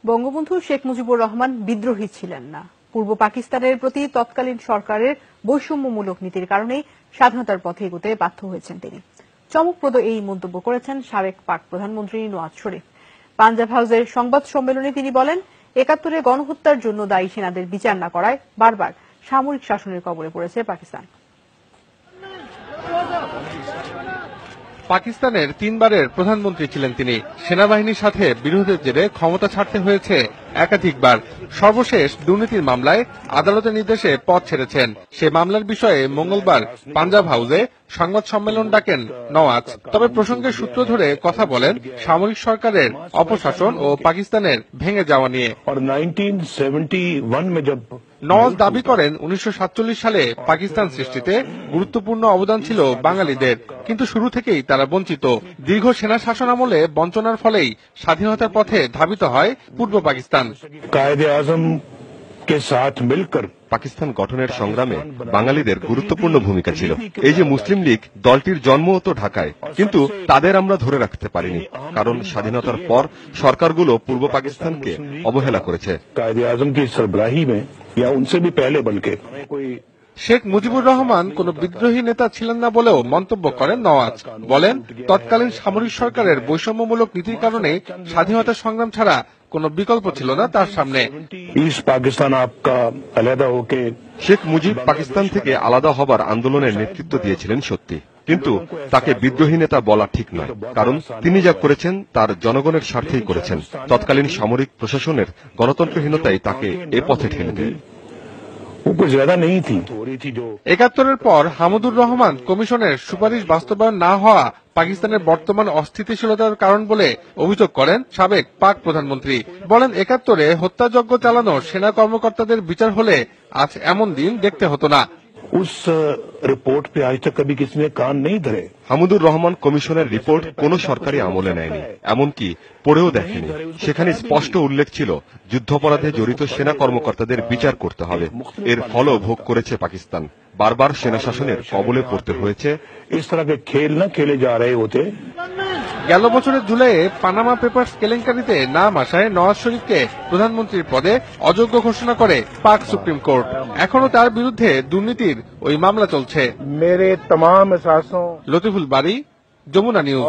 বঙ্গবন্ধু শেখ মুজিবুর রহমান বিদ্রোহী ছিলেন না। পূর্ব পাকিস্তানের প্রতি তৎকালীন সরকারের বৈষম্যমূলক নীতির কারণেই স্বাধীনতার পথে এগোতে বাধ্য হয়েছেন তিনি। চমকপ্রদ এই মন্তব্য করেছেন সাবেক পাক প্রধানমন্ত্রী নওয়াজ শরীফ। পাঞ্জাব হাউসের সংবাদ সম্মেলনে তিনি বলেন, ৭১-এ গণহত্যার জন্য দায়ী সেনাদের বিচার না করায় বারবার সামরিক শাসনের কবলে পড়েছে পাকিস্তান। পাকিস্তানের ৩ বারের প্রধানমন্ত্রী ছিলেন তিনি। সেনাবাহিনীর সাথে বিরোধের জেরে ক্ষমতা ছাড়তে হয়েছে একাধিকবার। সর্বশেষ দুর্নীতির মামলায় আদালতের নির্দেশে পদ ছেড়েছেন। সে মামলার বিষয়ে মঙ্গলবার পাঞ্জাব হাউসে সংবাদ সম্মেলন ডাকেন নওয়াজ। তবে প্রসঙ্গের সূত্র ধরে কথা বলেন সামরিক সরকারের অপশাসন ও পাকিস্তানের ভেঙে যাওয়া নিয়ে। নওয়াজ দাবি করেন ১৯৪৭ সালে পাকিস্তান সৃষ্টিতে গুরুত্বপূর্ণ অবদান ছিল বাঙালিদের, কিন্তু শুরু থেকেই তারা বঞ্চিত। দীর্ঘ সেনা শাসন আমলে বঞ্চনার ফলেই স্বাধীনতার পথে ধাবিত হয় পূর্ব পাকিস্তান। পাকিস্তান গঠনের সংগ্রামে বাঙালিদের গুরুত্বপূর্ণ ভূমিকা ছিল। এই যে মুসলিম লীগ দলটির জন্মও তো ঢাকায়, কিন্তু তাদের আমরা ধরে রাখতে পারিনি, কারণ স্বাধীনতার পর সরকারগুলো পূর্ব পাকিস্তানকে অবহেলা করেছে। শেখ মুজিবুর রহমান কোন বিদ্রোহী নেতা ছিলেন না বলেও মন্তব্য করেন নওয়াজ। বলেন, তৎকালীন সামরিক সরকারের বৈষম্যমূলক নীতির কারণে স্বাধীনতা সংগ্রাম ছাড়া কোন বিকল্প ছিল না তার সামনে। শেখ মুজিব পাকিস্তান থেকে আলাদা হবার আন্দোলনের নেতৃত্ব দিয়েছিলেন সত্যি, কিন্তু তাকে বিদ্রোহী নেতা বলা ঠিক নয়, কারণ তিনি যা করেছেন তার জনগণের স্বার্থেই করেছেন। তৎকালীন সামরিক প্রশাসনের গণতন্ত্রহীনতাই তাকে এ পথে ঠেলে দেয়। ৭১-এর পর হামিদুর রহমান কমিশনের সুপারিশ বাস্তবায়ন না হওয়া পাকিস্তানের বর্তমান অস্থিতিশীলতার কারণ বলে অভিযোগ করেন সাবেক পাক প্রধানমন্ত্রী। বলেন, ৭১-এ হত্যাযজ্ঞ চালানো সেনা কর্মকর্তাদের বিচার হলে আজ এমন দিন দেখতে হতো না। হামিদুর রহমান কমিশনের রিপোর্ট কোন সরকারি আমলে নেয়নি, এমনকি পড়েও দেখেনি। সেখানে স্পষ্ট উল্লেখ ছিল যুদ্ধাপরাধে জড়িত সেনা কর্মকর্তাদের বিচার করতে হবে। এর ফলও ভোগ করেছে পাকিস্তান। বারবার সেনা শাসনের কবলে পড়তে হয়েছে। গেল বছরের জুলাইয়ে পানামা পেপারস কেলেঙ্কারিতে নাম আসায় নওয়াজ শরীফকে প্রধানমন্ত্রীর পদে অযোগ্য ঘোষণা করে পাক সুপ্রিম কোর্ট। এখনো তার বিরুদ্ধে দুর্নীতির ওই মামলা চলছে। লতিফুল বারী, যমুনা নিউজ।